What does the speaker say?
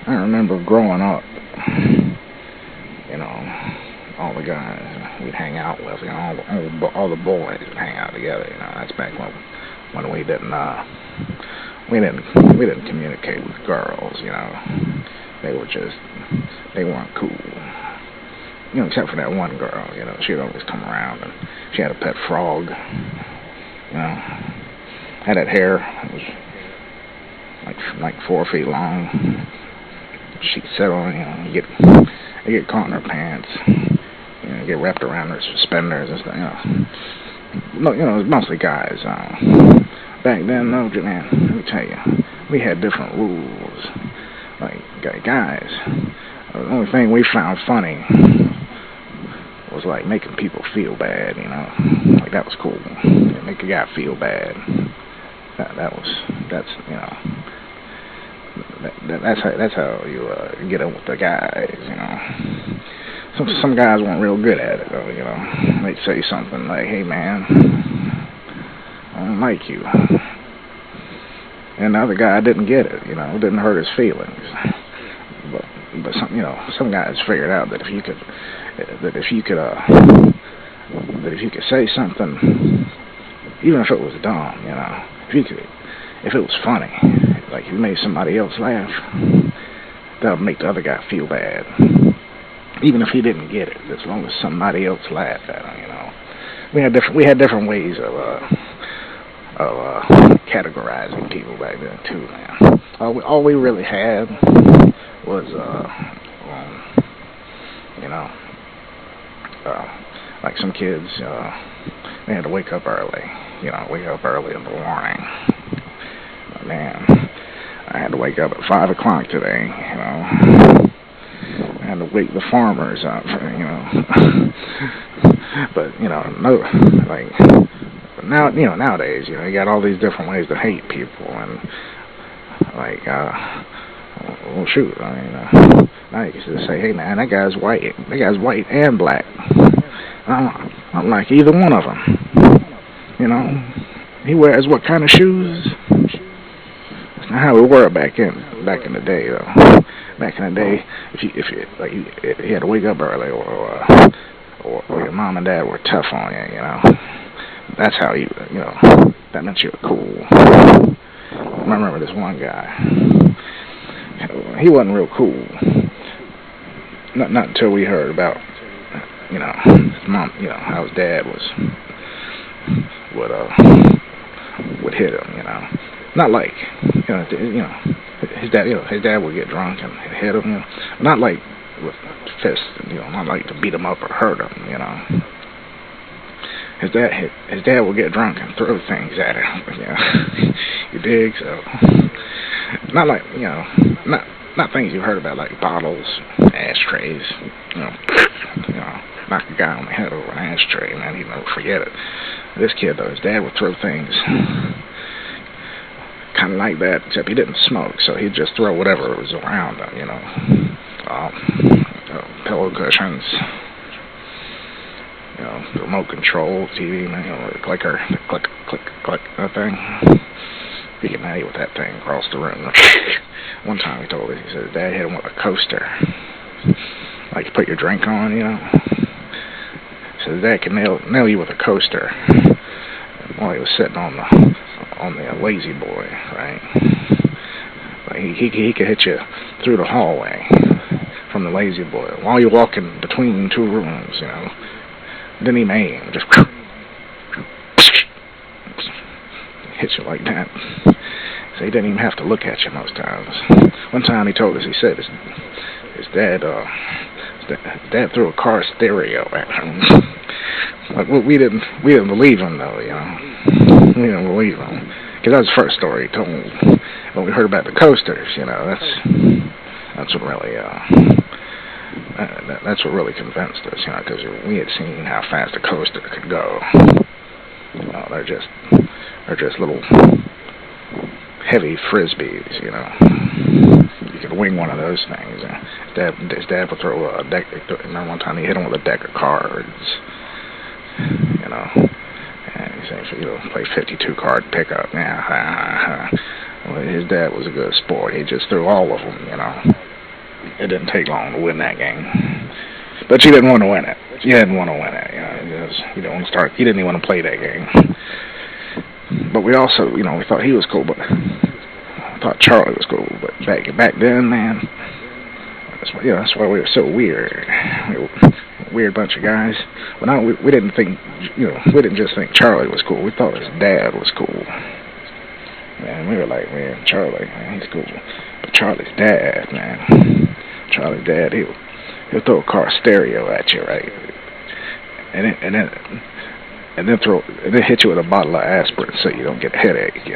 I remember growing up, you know, all the guys we'd hang out with, all the boys would hang out together. That's back when we didn't we didn't communicate with girls. They were just they weren't cool. Except for that one girl. She'd always come around and she had a pet frog. Had that hair. It was like 4 feet long. She'd sit on it. You get caught in her pants. Get wrapped around her suspenders and stuff. It was mostly guys. Back then, no, man. Let me tell you, we had different rules. Like guys, the only thing we found funny was like making people feel bad. Like that was cool. Make a guy feel bad. That's how you get in with the guys. Some guys weren't real good at it though. They'd say something like, "Hey man, I don't like you," and the other guy didn't get it. It didn't hurt his feelings. But some guys figured out that if you could say something, even if it was dumb, if it was funny, like you made somebody else laugh, that would make the other guy feel bad, even if he didn't get it. As long as somebody else laughed at him, we had different ways of categorizing people back then too, man. All we really had was like some kids, they had to wake up early. Wake up early in the morning. Man, I had to wake up at 5 o'clock today. I had to wake the farmers up. But no, like now, nowadays, you got all these different ways to hate people, and like, well, shoot, now you can just say, "Hey, man, that guy's white. That guy's white and black. I don't like either one of them. He wears what kind of shoes?" That's not how we were back in the day, though. Back in the day, if you had to wake up early, or your mom and dad were tough on you, that's how that meant you were cool. I remember this one guy. He wasn't real cool. Not until we heard about, his mom, how his dad would hit him, Not like, his dad would get drunk and hit him, Not like with fists, not like to beat him up or hurt him, His dad would get drunk and throw things at him, You dig? So, not like, not things you've heard about, like bottles, ashtrays, knock a guy on the head over an ashtray, man, he'd never forget it. This kid, though, his dad would throw things kind of like that, except he didn't smoke, so he'd just throw whatever was around him, pillow cushions, remote control TV, the clicker, click, that thing. He get mad with that thing across the room. One time he told us, he said his dad hit him with a coaster, like you put your drink on, He said his dad can nail you with a coaster while he was sitting on the lazy boy, right? Like he could hit you through the hallway from the lazy boy while you're walking between two rooms, Didn't even aim, just hit you like that. So he didn't even have to look at you most times. One time he told us, he said his dad threw a car stereo at him. Like, we didn't believe him though, We didn't believe him, because that was the first story he told. When we heard about the coasters, that's what really convinced us, because we had seen how fast a coaster could go. They're just little heavy frisbees, You could wing one of those things. His dad would throw a deck. Remember one time he hit him with a deck of cards, And he said, play 52 card pickup. Yeah, well, his dad was a good sport. He just threw all of them, it didn't take long to win that game. But you didn't want to win it. You didn't want to win it. You didn't want to start. You didn't even want to play that game. But we also, we thought he was cool, but I thought Charlie was cool. But back then, man, that's why we were so weird. We were a weird bunch of guys. But we didn't think, we didn't just think Charlie was cool. We thought his dad was cool. Man, we were like, man, Charlie, man, he's cool. But Charlie's dad, man, Charlie's dad, he'll throw a car stereo at you, right? And then hit you with a bottle of aspirin so you don't get a headache.